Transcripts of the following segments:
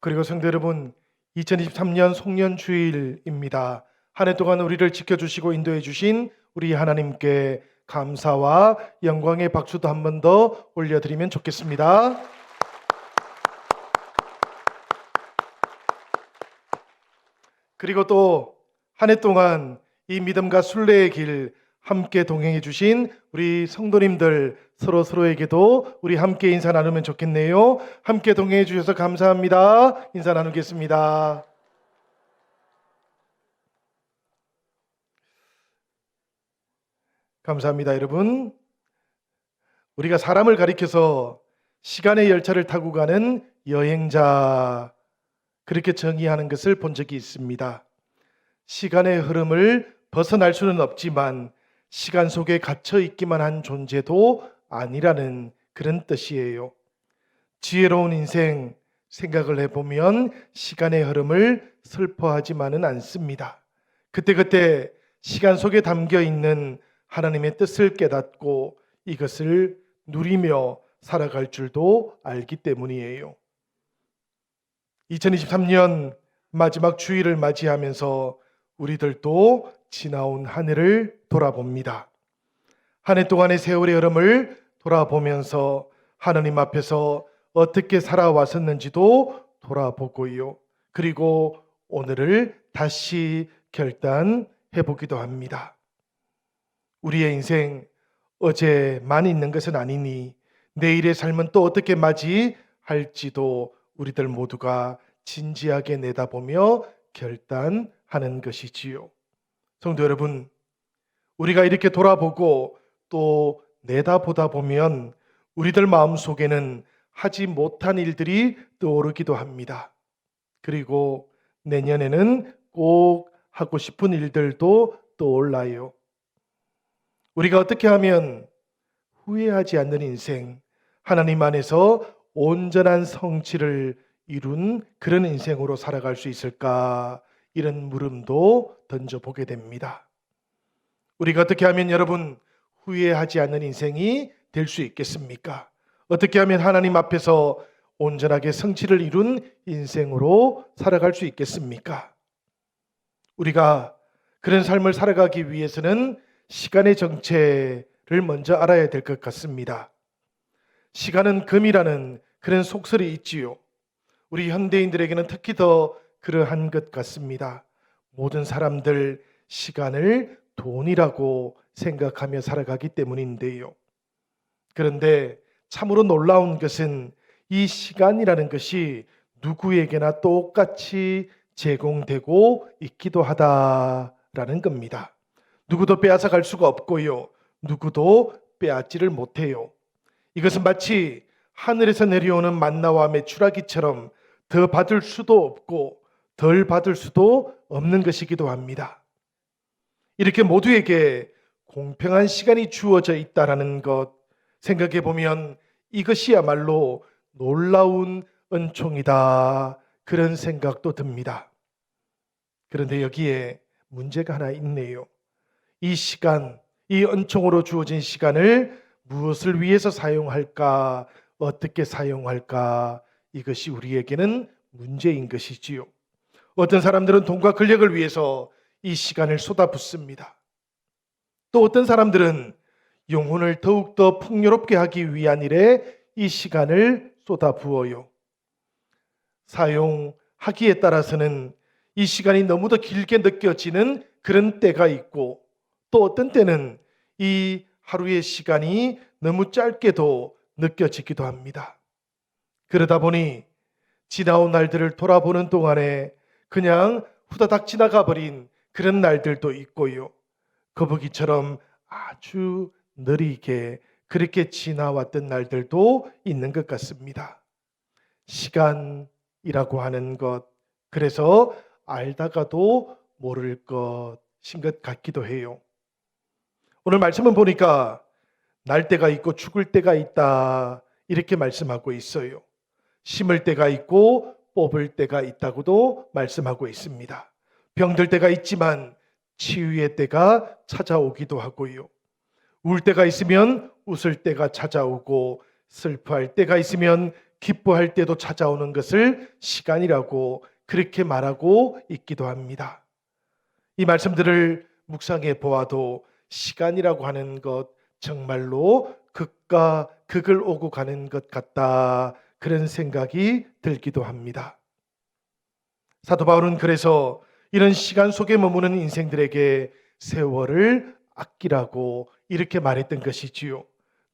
그리고 성도 여러분, 2023년 송년주일입니다. 한 해 동안 우리를 지켜주시고 인도해 주신 우리 하나님께 감사와 영광의 박수도 한 번 더 올려드리면 좋겠습니다. 그리고 또 한 해 동안 이 믿음과 순례의 길 함께 동행해 주신 우리 성도님들 서로에게도 우리 함께 인사 나누면 좋겠네요. 함께 동행해 주셔서 감사합니다. 인사 나누겠습니다. 감사합니다, 여러분. 우리가 사람을 가리켜서 시간의 열차를 타고 가는 여행자, 그렇게 정의하는 것을 본 적이 있습니다. 시간의 흐름을 벗어날 수는 없지만 시간 속에 갇혀 있기만 한 존재도 아니라는 그런 뜻이에요. 지혜로운 인생 생각을 해보면 시간의 흐름을 슬퍼하지만은 않습니다. 그때그때 시간 속에 담겨 있는 하나님의 뜻을 깨닫고 이것을 누리며 살아갈 줄도 알기 때문이에요. 2023년 마지막 주일을 맞이하면서 우리들도 지나온 한 해를 돌아봅니다. 한 해 동안의 세월의 흐름을 돌아보면서 하나님 앞에서 어떻게 살아왔었는지도 돌아보고요. 그리고 오늘을 다시 결단해 보기도 합니다. 우리의 인생 어제만 있는 것은 아니니 내일의 삶은 또 어떻게 맞이할지도 우리들 모두가 진지하게 내다보며 결단하는 것이지요. 성도 여러분, 우리가 이렇게 돌아보고 또 내다보다 보면 우리들 마음속에는 하지 못한 일들이 떠오르기도 합니다. 그리고 내년에는 꼭 하고 싶은 일들도 떠올라요. 우리가 어떻게 하면 후회하지 않는 인생, 하나님 안에서 온전한 성취를 이룬 그런 인생으로 살아갈 수 있을까? 이런 물음도 던져보게 됩니다. 우리가 어떻게 하면 여러분 후회하지 않는 인생이 될 수 있겠습니까? 어떻게 하면 하나님 앞에서 온전하게 성취를 이룬 인생으로 살아갈 수 있겠습니까? 우리가 그런 삶을 살아가기 위해서는 시간의 정체를 먼저 알아야 될 것 같습니다. 시간은 금이라는 그런 속설이 있지요. 우리 현대인들에게는 특히 더 그러한 것 같습니다. 모든 사람들 시간을 돈이라고 생각하며 살아가기 때문인데요. 그런데 참으로 놀라운 것은 이 시간이라는 것이 누구에게나 똑같이 제공되고 있기도 하다라는 겁니다. 누구도 빼앗아 갈 수가 없고요. 누구도 빼앗지를 못해요. 이것은 마치 하늘에서 내려오는 만나와 메추라기처럼 더 받을 수도 없고 덜 받을 수도 없는 것이기도 합니다. 이렇게 모두에게 공평한 시간이 주어져 있다는 것 생각해 보면 이것이야말로 놀라운 은총이다, 그런 생각도 듭니다. 그런데 여기에 문제가 하나 있네요. 이 시간, 이 은총으로 주어진 시간을 무엇을 위해서 사용할까, 어떻게 사용할까, 이것이 우리에게는 문제인 것이지요. 어떤 사람들은 돈과 권력을 위해서 이 시간을 쏟아붓습니다. 또 어떤 사람들은 영혼을 더욱더 풍요롭게 하기 위한 일에 이 시간을 쏟아부어요. 사용하기에 따라서는 이 시간이 너무도 길게 느껴지는 그런 때가 있고, 또 어떤 때는 이 하루의 시간이 너무 짧게도 느껴지기도 합니다. 그러다 보니 지나온 날들을 돌아보는 동안에 그냥 후다닥 지나가 버린 그런 날들도 있고요. 거북이처럼 아주 느리게 그렇게 지나왔던 날들도 있는 것 같습니다. 시간이라고 하는 것, 그래서 알다가도 모를 것인 것 같기도 해요. 오늘 말씀을 보니까 날 때가 있고 죽을 때가 있다, 이렇게 말씀하고 있어요. 심을 때가 있고 뽑을 때가 있다고도 말씀하고 있습니다. 병들 때가 있지만 치유의 때가 찾아오기도 하고요. 울 때가 있으면 웃을 때가 찾아오고 슬퍼할 때가 있으면 기뻐할 때도 찾아오는 것을 시간이라고 그렇게 말하고 있기도 합니다. 이 말씀들을 묵상해 보아도 시간이라고 하는 것 정말로 극과 극을 오고 가는 것 같다, 그런 생각이 들기도 합니다. 사도 바울은 그래서 이런 시간 속에 머무는 인생들에게 세월을 아끼라고 이렇게 말했던 것이지요.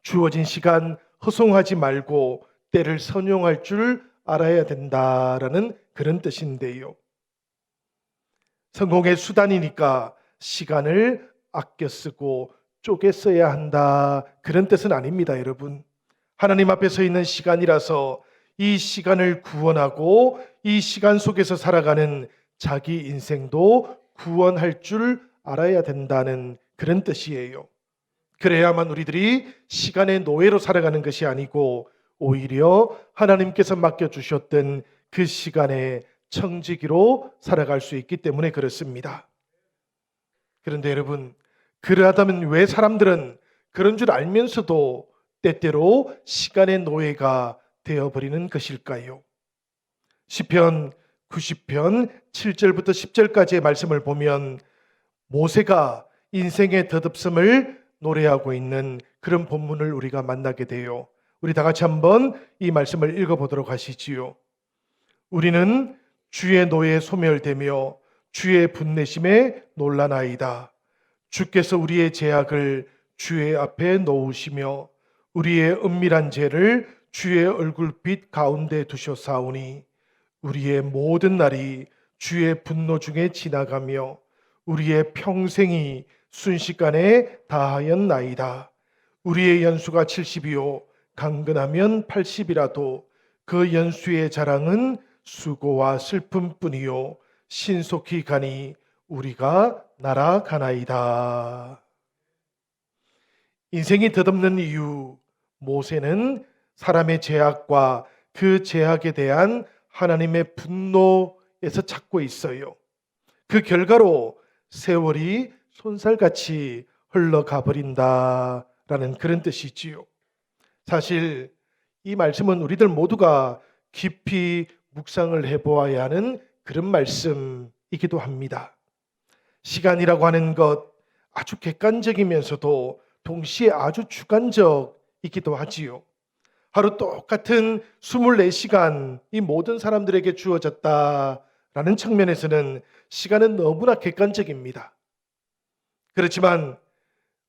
주어진 시간 허송하지 말고 때를 선용할 줄 알아야 된다라는 그런 뜻인데요. 성공의 수단이니까 시간을 아껴 쓰고 쪼개 써야 한다, 그런 뜻은 아닙니다, 여러분. 하나님 앞에 서 있는 시간이라서 이 시간을 구원하고 이 시간 속에서 살아가는 자기 인생도 구원할 줄 알아야 된다는 그런 뜻이에요. 그래야만 우리들이 시간의 노예로 살아가는 것이 아니고 오히려 하나님께서 맡겨주셨던 그 시간의 청지기로 살아갈 수 있기 때문에 그렇습니다. 그런데 여러분, 그러하다면 왜 사람들은 그런 줄 알면서도 때때로 시간의 노예가 되어버리는 것일까요? 시편 90편 7절부터 10절까지의 말씀을 보면 모세가 인생의 덧없음을 노래하고 있는 그런 본문을 우리가 만나게 돼요. 우리 다 같이 한번 이 말씀을 읽어보도록 하시지요. 우리는 주의 노예에 소멸되며 주의 분내심에 놀라나이다. 주께서 우리의 죄악을 주의 앞에 놓으시며 우리의 은밀한 죄를 주의 얼굴빛 가운데 두셨사오니 우리의 모든 날이 주의 분노 중에 지나가며 우리의 평생이 순식간에 다하였나이다. 우리의 연수가 70이요 강건하면 80이라도 그 연수의 자랑은 수고와 슬픔뿐이요 신속히 가니 우리가 날아가나이다. 인생이 덧없는 이유, 모세는 사람의 죄악과 그 죄악에 대한 하나님의 분노에서 찾고 있어요. 그 결과로 세월이 손살같이 흘러가 버린다라는 그런 뜻이지요. 사실 이 말씀은 우리들 모두가 깊이 묵상을 해보아야 하는 그런 말씀이기도 합니다. 시간이라고 하는 것 아주 객관적이면서도 동시에 아주 주관적이기도 하지요. 하루 똑같은 24시간 이 모든 사람들에게 주어졌다라는 측면에서는 시간은 너무나 객관적입니다. 그렇지만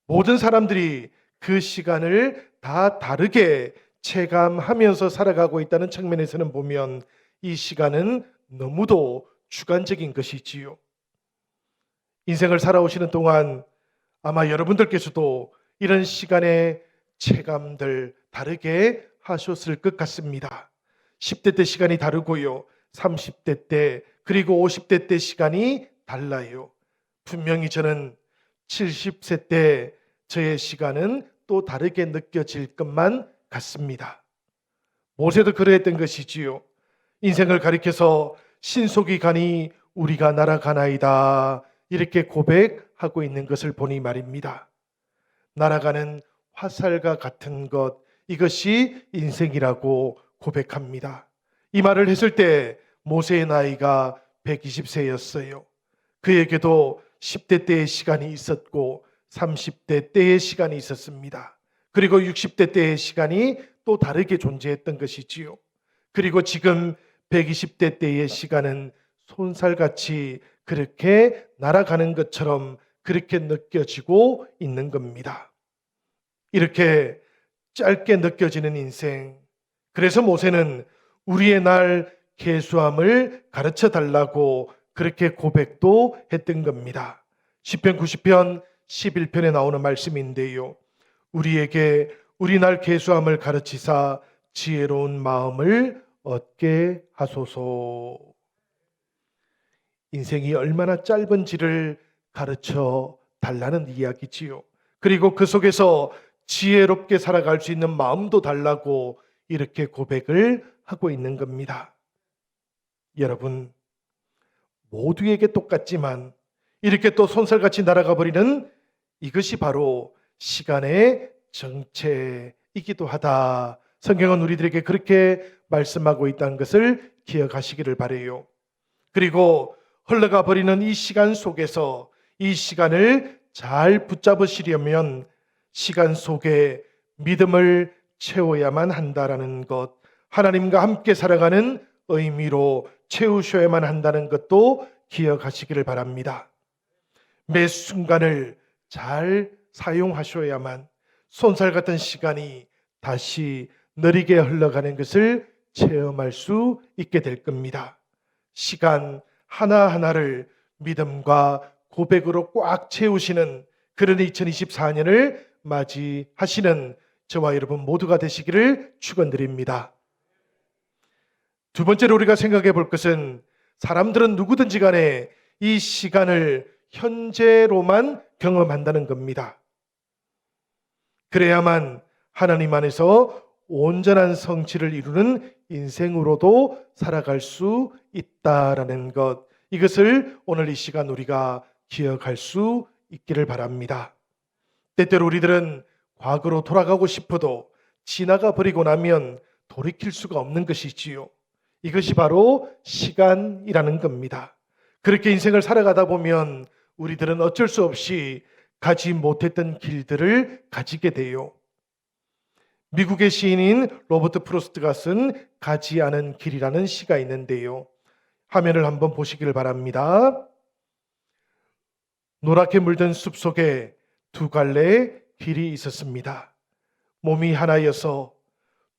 모든 사람들이 그 시간을 다 다르게 체감하면서 살아가고 있다는 측면에서는 보면 이 시간은 너무도 주관적인 것이지요. 인생을 살아오시는 동안 아마 여러분들께서도 이런 시간의 체감들 다르게 하셨을 것 같습니다. 10대 때 시간이 다르고요. 30대 때 그리고 50대 때 시간이 달라요. 분명히 저는 70세 때 저의 시간은 또 다르게 느껴질 것만 같습니다. 모세도 그러했던 것이지요. 인생을 가리켜서 신속히 가니 우리가 날아가나이다 이렇게 고백하고 있는 것을 보니 말입니다. 날아가는 화살과 같은 것, 이것이 인생이라고 고백합니다. 이 말을 했을 때 모세의 나이가 120세였어요. 그에게도 10대 때의 시간이 있었고 30대 때의 시간이 있었습니다. 그리고 60대 때의 시간이 또 다르게 존재했던 것이지요. 그리고 지금 120대 때의 시간은 손살같이 그렇게 날아가는 것처럼 그렇게 느껴지고 있는 겁니다. 이렇게 짧게 느껴지는 인생. 그래서 모세는 우리의 날 계수함을 가르쳐 달라고 그렇게 고백도 했던 겁니다. 시편 90편 11편에 나오는 말씀인데요. 우리에게 우리 날 계수함을 가르치사 지혜로운 마음을 얻게 하소서. 인생이 얼마나 짧은지를 가르쳐 달라는 이야기지요. 그리고 그 속에서 지혜롭게 살아갈 수 있는 마음도 달라고 이렇게 고백을 하고 있는 겁니다. 여러분, 모두에게 똑같지만 이렇게 또 손살같이 날아가 버리는 이것이 바로 시간의 정체이기도 하다 성경은 우리들에게 그렇게 말씀하고 있다는 것을 기억하시기를 바라요. 그리고 흘러가 버리는 이 시간 속에서 이 시간을 잘 붙잡으시려면 시간 속에 믿음을 채워야만 한다라는 것, 하나님과 함께 살아가는 의미로 채우셔야만 한다는 것도 기억하시기를 바랍니다. 매 순간을 잘 사용하셔야만 손살 같은 시간이 다시 느리게 흘러가는 것을 체험할 수 있게 될 겁니다. 시간 하나하나를 믿음과 고백으로 꽉 채우시는 그런 2024년을 맞이하시는 저와 여러분 모두가 되시기를 축원드립니다. 두 번째로 우리가 생각해 볼 것은 사람들은 누구든지 간에 이 시간을 현재로만 경험한다는 겁니다. 그래야만 하나님 안에서 온전한 성취를 이루는 인생으로도 살아갈 수 있다라는 것, 이것을 오늘 이 시간 우리가 기억할 수 있기를 바랍니다. 때때로 우리들은 과거로 돌아가고 싶어도 지나가 버리고 나면 돌이킬 수가 없는 것이지요. 이것이 바로 시간이라는 겁니다. 그렇게 인생을 살아가다 보면 우리들은 어쩔 수 없이 가지 못했던 길들을 가지게 돼요. 미국의 시인인 로버트 프로스트가 쓴 가지 않은 길이라는 시가 있는데요. 화면을 한번 보시기를 바랍니다. 노랗게 물든 숲속에 두 갈래의 길이 있었습니다. 몸이 하나여서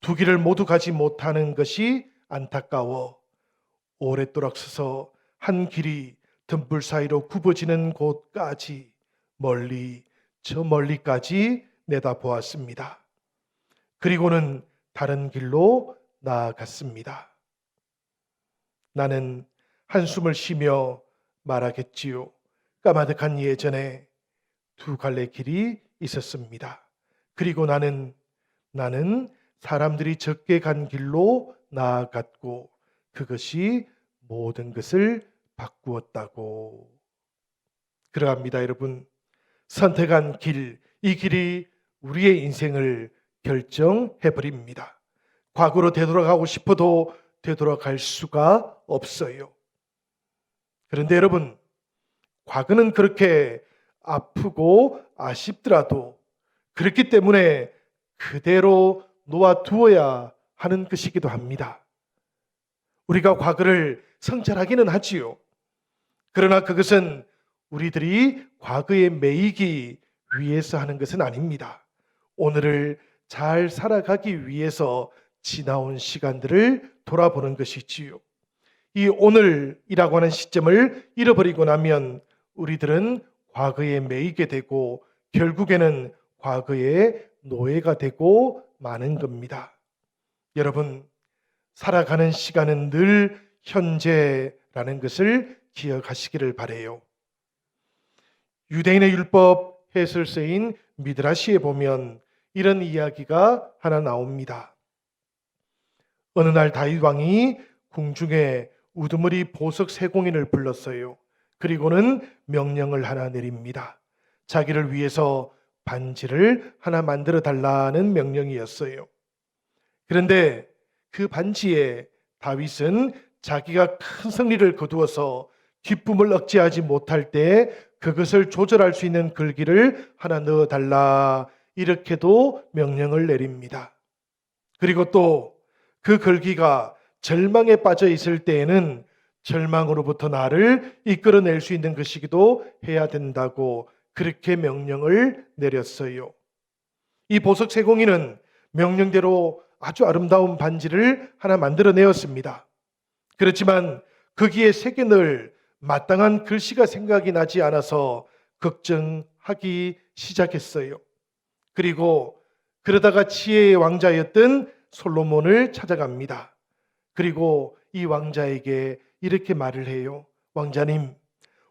두 길을 모두 가지 못하는 것이 안타까워 오랫도록 서서 한 길이 등불 사이로 굽어지는 곳까지 멀리 저 멀리까지 내다보았습니다. 그리고는 다른 길로 나아갔습니다. 나는 한숨을 쉬며 말하겠지요. 까마득한 예전에 두 갈래 길이 있었습니다. 그리고 나는 사람들이 적게 간 길로 나아갔고 그것이 모든 것을 바꾸었다고. 그러합니다, 여러분. 선택한 길, 이 길이 우리의 인생을 결정해버립니다. 과거로 되돌아가고 싶어도 되돌아갈 수가 없어요. 그런데 여러분, 과거는 그렇게 아프고 아쉽더라도 그렇기 때문에 그대로 놓아두어야 하는 것이기도 합니다. 우리가 과거를 성찰하기는 하지요. 그러나 그것은 우리들이 과거에 매이기 위해서 하는 것은 아닙니다. 오늘을 잘 살아가기 위해서 지나온 시간들을 돌아보는 것이지요. 이 오늘이라고 하는 시점을 잃어버리고 나면 우리들은 과거에 매이게 되고 결국에는 과거의 노예가 되고 마는 겁니다. 여러분, 살아가는 시간은 늘 현재라는 것을 기억하시기를 바라요. 유대인의 율법 해설서인 미드라시에 보면 이런 이야기가 하나 나옵니다. 어느 날 다윗 왕이 궁중에 우두머리 보석 세공인을 불렀어요. 그리고는 명령을 하나 내립니다. 자기를 위해서 반지를 하나 만들어 달라는 명령이었어요. 그런데 그 반지에 다윗은 자기가 큰 승리를 거두어서 기쁨을 억제하지 못할 때 그것을 조절할 수 있는 글귀를 하나 넣어달라, 이렇게도 명령을 내립니다. 그리고 또 그 글귀가 절망에 빠져 있을 때에는 절망으로부터 나를 이끌어낼 수 있는 것이기도 해야 된다고 그렇게 명령을 내렸어요. 이 보석 세공인은 명령대로 아주 아름다운 반지를 하나 만들어내었습니다. 그렇지만 거기에 새겨 넣을 마땅한 글씨가 생각이 나지 않아서 걱정하기 시작했어요. 그리고 그러다가 지혜의 왕자였던 솔로몬을 찾아갑니다. 그리고 이 왕자에게 이렇게 말을 해요. 왕자님,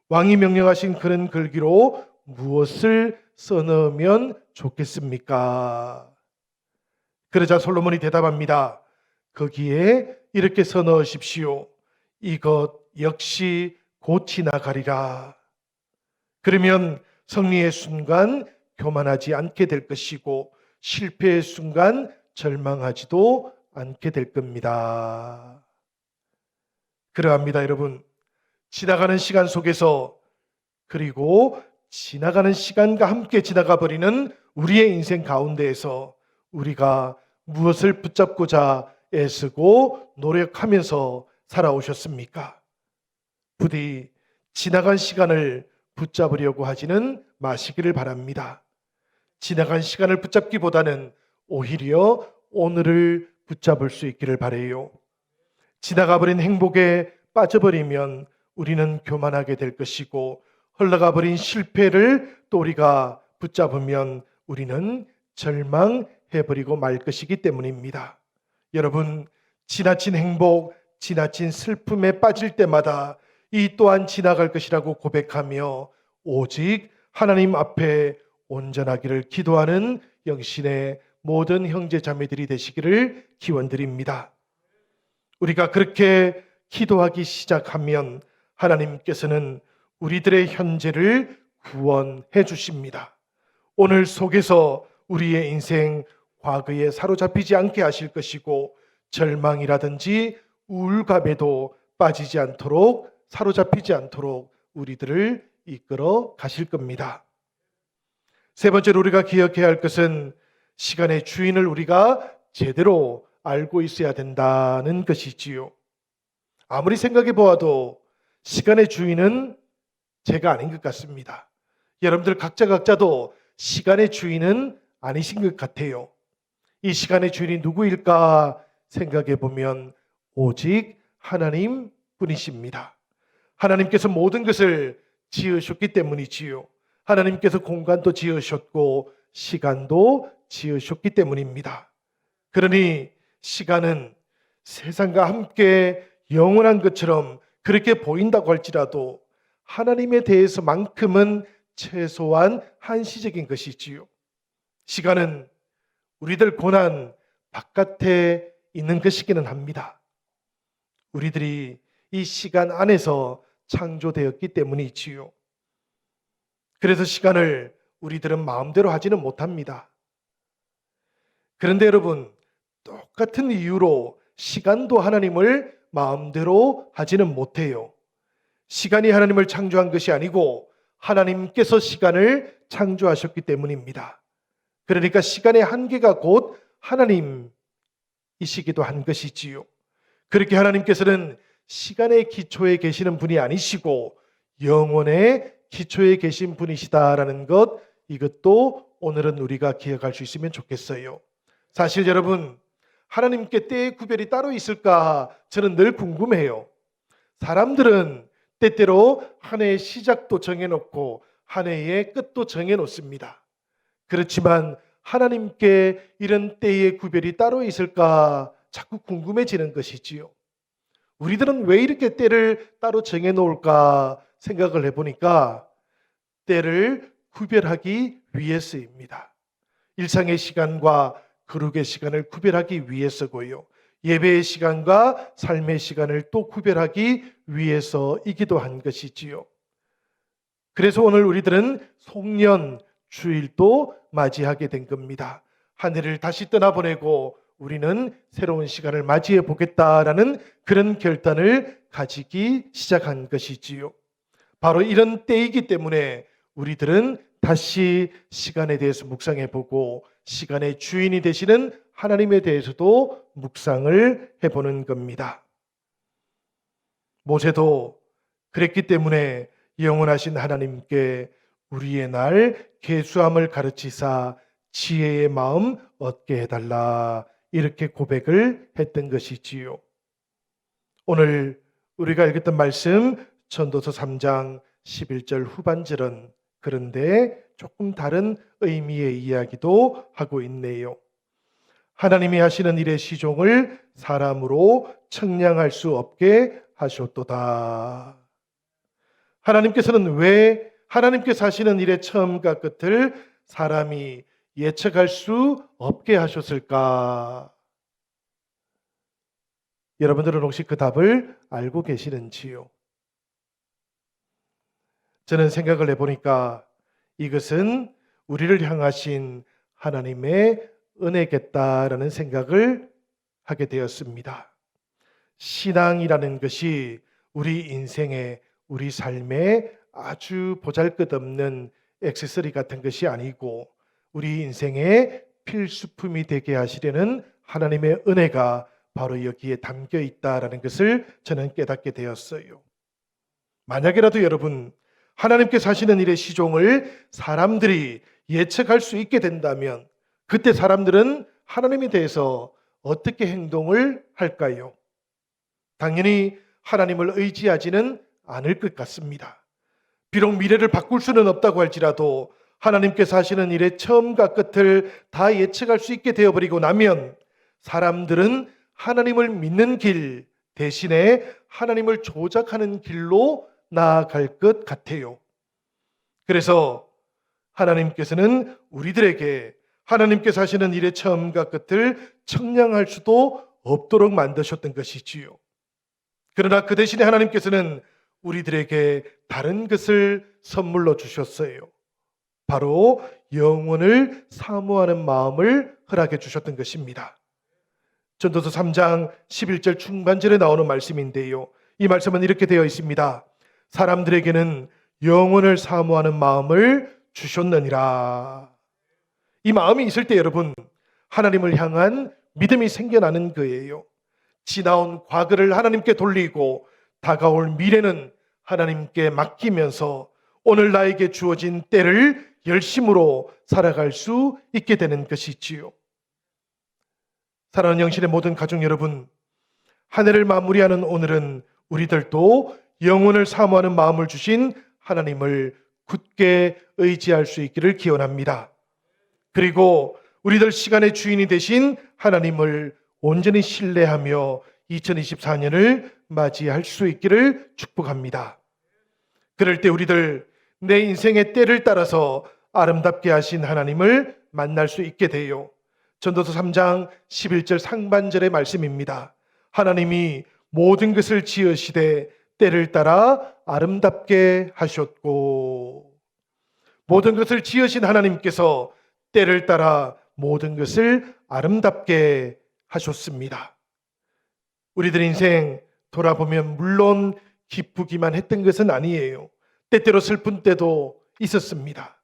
왕이 명령하신 그런 글귀로 무엇을 써넣으면 좋겠습니까? 그러자 솔로몬이 대답합니다. 거기에 이렇게 써넣으십시오. 이것 역시 곧 지나가리라. 그러면 승리의 순간 교만하지 않게 될 것이고 실패의 순간 절망하지도 않게 될 겁니다. 그러합니다, 여러분. 지나가는 시간 속에서, 그리고 지나가는 시간과 함께 지나가 버리는 우리의 인생 가운데에서 우리가 무엇을 붙잡고자 애쓰고 노력하면서 살아오셨습니까? 부디 지나간 시간을 붙잡으려고 하지는 마시기를 바랍니다. 지나간 시간을 붙잡기보다는 오히려 오늘을 붙잡을 수 있기를 바라요. 지나가버린 행복에 빠져버리면 우리는 교만하게 될 것이고, 흘러가버린 실패를 또 우리가 붙잡으면 우리는 절망해버리고 말 것이기 때문입니다. 여러분, 지나친 행복, 지나친 슬픔에 빠질 때마다 이 또한 지나갈 것이라고 고백하며 오직 하나님 앞에 온전하기를 기도하는 영신의 모든 형제 자매들이 되시기를 기원드립니다. 우리가 그렇게 기도하기 시작하면 하나님께서는 우리들의 현재를 구원해 주십니다. 오늘 속에서 우리의 인생 과거에 사로잡히지 않게 하실 것이고, 절망이라든지 우울감에도 빠지지 않도록, 사로잡히지 않도록 우리들을 이끌어 가실 겁니다. 세 번째로 우리가 기억해야 할 것은 시간의 주인을 우리가 제대로 알고 있어야 된다는 것이지요. 아무리 생각해 보아도 시간의 주인은 제가 아닌 것 같습니다. 여러분들 각자도 시간의 주인은 아니신 것 같아요. 이 시간의 주인이 누구일까 생각해 보면 오직 하나님 뿐이십니다. 하나님께서 모든 것을 지으셨기 때문이지요. 하나님께서 공간도 지으셨고 시간도 지으셨기 때문입니다. 그러니 시간은 세상과 함께 영원한 것처럼 그렇게 보인다고 할지라도 하나님에 대해서만큼은 최소한 한시적인 것이지요. 시간은 우리들 고난 바깥에 있는 것이기는 합니다. 우리들이 이 시간 안에서 창조되었기 때문이지요. 그래서 시간을 우리들은 마음대로 하지는 못합니다. 그런데 여러분, 똑같은 이유로 시간도 하나님을 마음대로 하지는 못해요. 시간이 하나님을 창조한 것이 아니고 하나님께서 시간을 창조하셨기 때문입니다. 그러니까 시간의 한계가 곧 하나님이시기도 한 것이지요. 그렇게 하나님께서는 시간의 기초에 계시는 분이 아니시고 영혼의 기초에 계신 분이시다라는 것, 이것도 오늘은 우리가 기억할 수 있으면 좋겠어요. 사실 여러분, 하나님께 때의 구별이 따로 있을까 저는 늘 궁금해요. 사람들은 때때로 한 해의 시작도 정해놓고 한 해의 끝도 정해놓습니다. 그렇지만 하나님께 이런 때의 구별이 따로 있을까 자꾸 궁금해지는 것이지요. 우리들은 왜 이렇게 때를 따로 정해놓을까 생각을 해보니까 때를 구별하기 위해서입니다. 일상의 시간과 거룩의 시간을 구별하기 위해서고요. 예배의 시간과 삶의 시간을 또 구별하기 위해서이기도 한 것이지요. 그래서 오늘 우리들은 송년 주일도 맞이하게 된 겁니다. 한 해를 다시 떠나보내고 우리는 새로운 시간을 맞이해 보겠다라는 그런 결단을 가지기 시작한 것이지요. 바로 이런 때이기 때문에 우리들은 다시 시간에 대해서 묵상해 보고 시간의 주인이 되시는 하나님에 대해서도 묵상을 해보는 겁니다. 모세도 그랬기 때문에 영원하신 하나님께 우리의 날 계수함을 가르치사 지혜의 마음 얻게 해달라, 이렇게 고백을 했던 것이지요. 오늘 우리가 읽었던 말씀 전도서 3장 11절 후반절은 그런데 조금 다른 의미의 이야기도 하고 있네요. 하나님이 하시는 일의 시종을 사람으로 측량할 수 없게 하셨도다. 하나님께서는 왜 하나님께서 하시는 일의 처음과 끝을 사람이 예측할 수 없게 하셨을까? 여러분들은 혹시 그 답을 알고 계시는지요? 저는 생각을 해보니까 이것은 우리를 향하신 하나님의 은혜겠다라는 생각을 하게 되었습니다. 신앙이라는 것이 우리 인생의, 우리 삶에 아주 보잘것없는 액세서리 같은 것이 아니고 우리 인생의 필수품이 되게 하시려는 하나님의 은혜가 바로 여기에 담겨 있다라는 것을 저는 깨닫게 되었어요. 만약에라도 여러분, 하나님께서 하시는 일의 시종을 사람들이 예측할 수 있게 된다면 그때 사람들은 하나님에 대해서 어떻게 행동을 할까요? 당연히 하나님을 의지하지는 않을 것 같습니다. 비록 미래를 바꿀 수는 없다고 할지라도 하나님께서 하시는 일의 처음과 끝을 다 예측할 수 있게 되어버리고 나면 사람들은 하나님을 믿는 길 대신에 하나님을 조작하는 길로 나아갈 것 같아요. 그래서 하나님께서는 우리들에게 하나님께서 하시는 일의 처음과 끝을 청량할 수도 없도록 만드셨던 것이지요. 그러나 그 대신에 하나님께서는 우리들에게 다른 것을 선물로 주셨어요. 바로 영혼을 사모하는 마음을 허락해 주셨던 것입니다. 전도서 3장 11절 중반절에 나오는 말씀인데요. 이 말씀은 이렇게 되어 있습니다. 사람들에게는 영혼을 사모하는 마음을 주셨느니라. 이 마음이 있을 때 여러분, 하나님을 향한 믿음이 생겨나는 거예요. 지나온 과거를 하나님께 돌리고 다가올 미래는 하나님께 맡기면서 오늘 나에게 주어진 때를 열심으로 살아갈 수 있게 되는 것이지요. 사랑하는 영신의 모든 가족 여러분, 한 해를 마무리하는 오늘은 우리들도 영혼을 사모하는 마음을 주신 하나님을 굳게 의지할 수 있기를 기원합니다. 그리고 우리들 시간의 주인이 되신 하나님을 온전히 신뢰하며 2024년을 맞이할 수 있기를 축복합니다. 그럴 때 우리들 내 인생의 때를 따라서 아름답게 하신 하나님을 만날 수 있게 돼요. 전도서 3장 11절 상반절의 말씀입니다. 하나님이 모든 것을 지으시되 때를 따라 아름답게 하셨고, 모든 것을 지으신 하나님께서 때를 따라 모든 것을 아름답게 하셨습니다. 우리들 인생 돌아보면 물론 기쁘기만 했던 것은 아니에요. 때때로 슬픈 때도 있었습니다.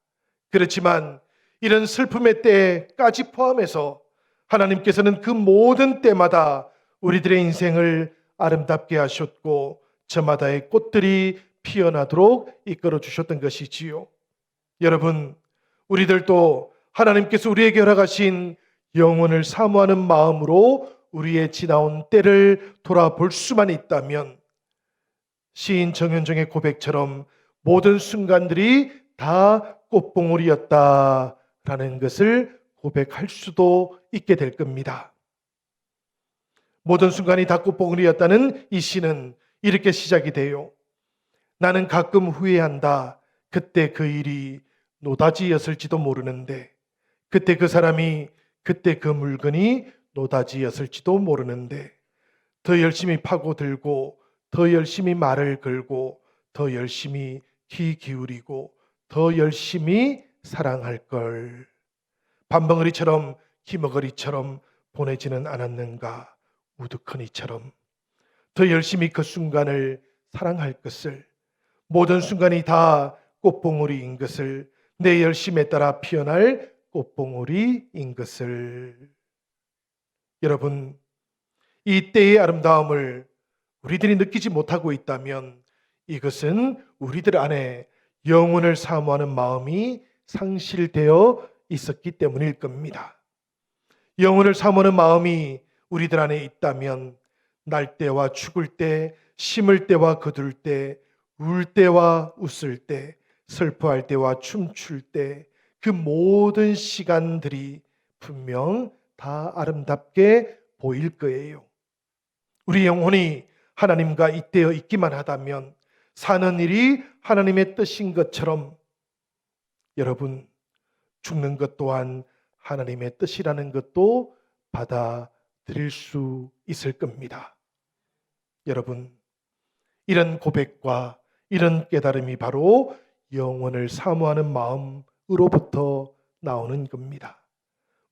그렇지만 이런 슬픔의 때까지 포함해서 하나님께서는 그 모든 때마다 우리들의 인생을 아름답게 하셨고 저마다의 꽃들이 피어나도록 이끌어 주셨던 것이지요. 여러분, 우리들도 하나님께서 우리에게 허락하신 영혼을 사모하는 마음으로 우리의 지나온 때를 돌아볼 수만 있다면 시인 정현정의 고백처럼 모든 순간들이 다 꽃봉오리였다라는 것을 고백할 수도 있게 될 겁니다. 모든 순간이 다 꽃봉오리였다는 이 시는 이렇게 시작이 돼요. 나는 가끔 후회한다. 그때 그 일이 노다지였을지도 모르는데, 그때 그 사람이, 그때 그 물건이 노다지였을지도 모르는데, 더 열심히 파고들고 더 열심히 말을 걸고 더 열심히 귀 기울이고 더 열심히 사랑할 걸. 밤벙어리처럼 기머거리처럼 보내지는 않았는가. 우두커니처럼 더 열심히 그 순간을 사랑할 것을, 모든 순간이 다 꽃봉오리인 것을, 내 열심에 따라 피어날 꽃봉오리인 것을. 여러분, 이 때의 아름다움을 우리들이 느끼지 못하고 있다면 이것은 우리들 안에 영혼을 사모하는 마음이 상실되어 있었기 때문일 겁니다. 영혼을 사모하는 마음이 우리들 안에 있다면 날 때와 죽을 때, 심을 때와 거둘 때, 울 때와 웃을 때, 슬퍼할 때와 춤출 때, 그 모든 시간들이 분명 다 아름답게 보일 거예요. 우리 영혼이 하나님과 잇대어 있기만 하다면 사는 일이 하나님의 뜻인 것처럼 여러분, 죽는 것 또한 하나님의 뜻이라는 것도 받아들일 수 있을 겁니다. 여러분, 이런 고백과 이런 깨달음이 바로 영혼을 사모하는 마음으로부터 나오는 겁니다.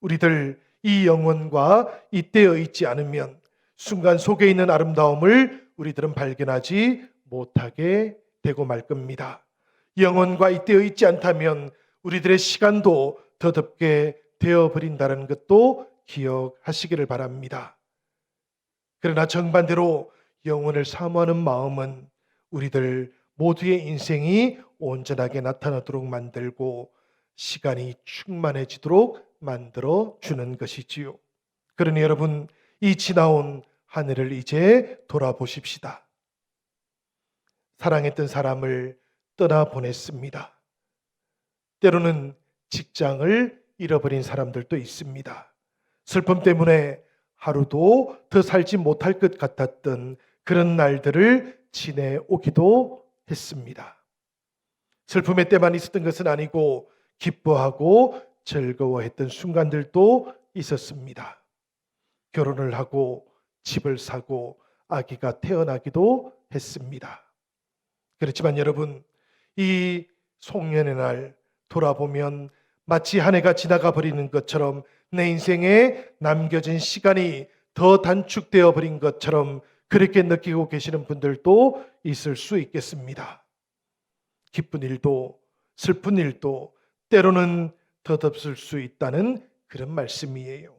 우리들 이 영혼과 잇대어 있지 않으면 순간 속에 있는 아름다움을 우리들은 발견하지 못하게 되고 말 겁니다. 영혼과 잇대어 있지 않다면 우리들의 시간도 더덥게 되어버린다는 것도 기억하시기를 바랍니다. 그러나 정반대로 영혼을 사모하는 마음은 우리들 모두의 인생이 온전하게 나타나도록 만들고 시간이 충만해지도록 만들어 주는 것이지요. 그러니 여러분, 이 지나온 한 해를 이제 돌아보십시다. 사랑했던 사람을 떠나보냈습니다. 때로는 직장을 잃어버린 사람들도 있습니다. 슬픔 때문에 하루도 더 살지 못할 것 같았던 그런 날들을 지내오기도 했습니다. 슬픔의 때만 있었던 것은 아니고 기뻐하고 즐거워했던 순간들도 있었습니다. 결혼을 하고 집을 사고 아기가 태어나기도 했습니다. 그렇지만 여러분, 이 송년의 날 돌아보면 마치 한 해가 지나가 버리는 것처럼 내 인생에 남겨진 시간이 더 단축되어 버린 것처럼 그렇게 느끼고 계시는 분들도 있을 수 있겠습니다. 기쁜 일도 슬픈 일도 때로는 덧없을 수 있다는 그런 말씀이에요.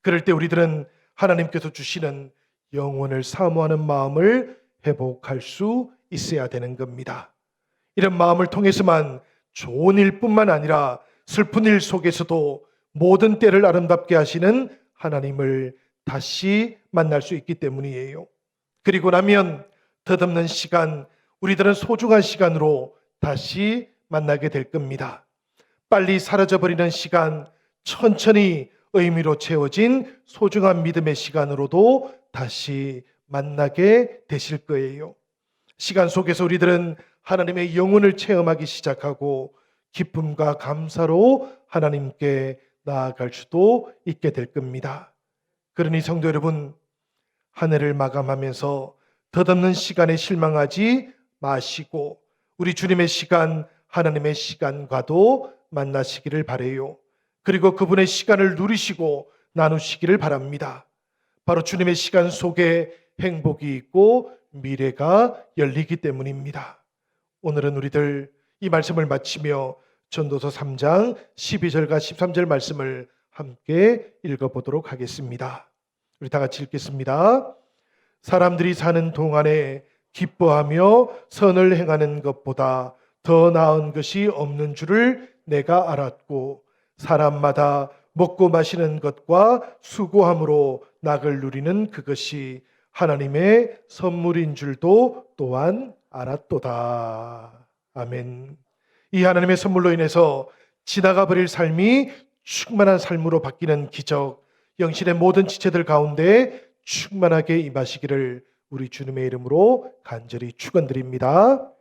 그럴 때 우리들은 하나님께서 주시는 영혼을 사모하는 마음을 회복할 수 있어야 되는 겁니다. 이런 마음을 통해서만 좋은 일뿐만 아니라 슬픈 일 속에서도 모든 때를 아름답게 하시는 하나님을 다시 만날 수 있기 때문이에요. 그리고 나면 덧없는 시간, 우리들은 소중한 시간으로 다시 만나게 될 겁니다. 빨리 사라져버리는 시간, 천천히 의미로 채워진 소중한 믿음의 시간으로도 다시 만나게 되실 거예요. 시간 속에서 우리들은 하나님의 영혼을 체험하기 시작하고 기쁨과 감사로 하나님께 나아갈 수도 있게 될 겁니다. 그러니 성도 여러분, 한 해를 마감하면서 덧없는 시간에 실망하지 마시고 우리 주님의 시간, 하나님의 시간과도 만나시기를 바라요. 그리고 그분의 시간을 누리시고 나누시기를 바랍니다. 바로 주님의 시간 속에 행복이 있고 미래가 열리기 때문입니다. 오늘은 우리들 이 말씀을 마치며 전도서 3장 12절과 13절 말씀을 함께 읽어보도록 하겠습니다. 우리 다 같이 읽겠습니다. 사람들이 사는 동안에 기뻐하며 선을 행하는 것보다 더 나은 것이 없는 줄을 내가 알았고 사람마다 먹고 마시는 것과 수고함으로 낙을 누리는 그것이 하나님의 선물인 줄도 또한 알았도다. 아멘. 이 하나님의 선물로 인해서 지나가 버릴 삶이 충만한 삶으로 바뀌는 기적, 영신의 모든 지체들 가운데 충만하게 임하시기를 우리 주님의 이름으로 간절히 축원드립니다.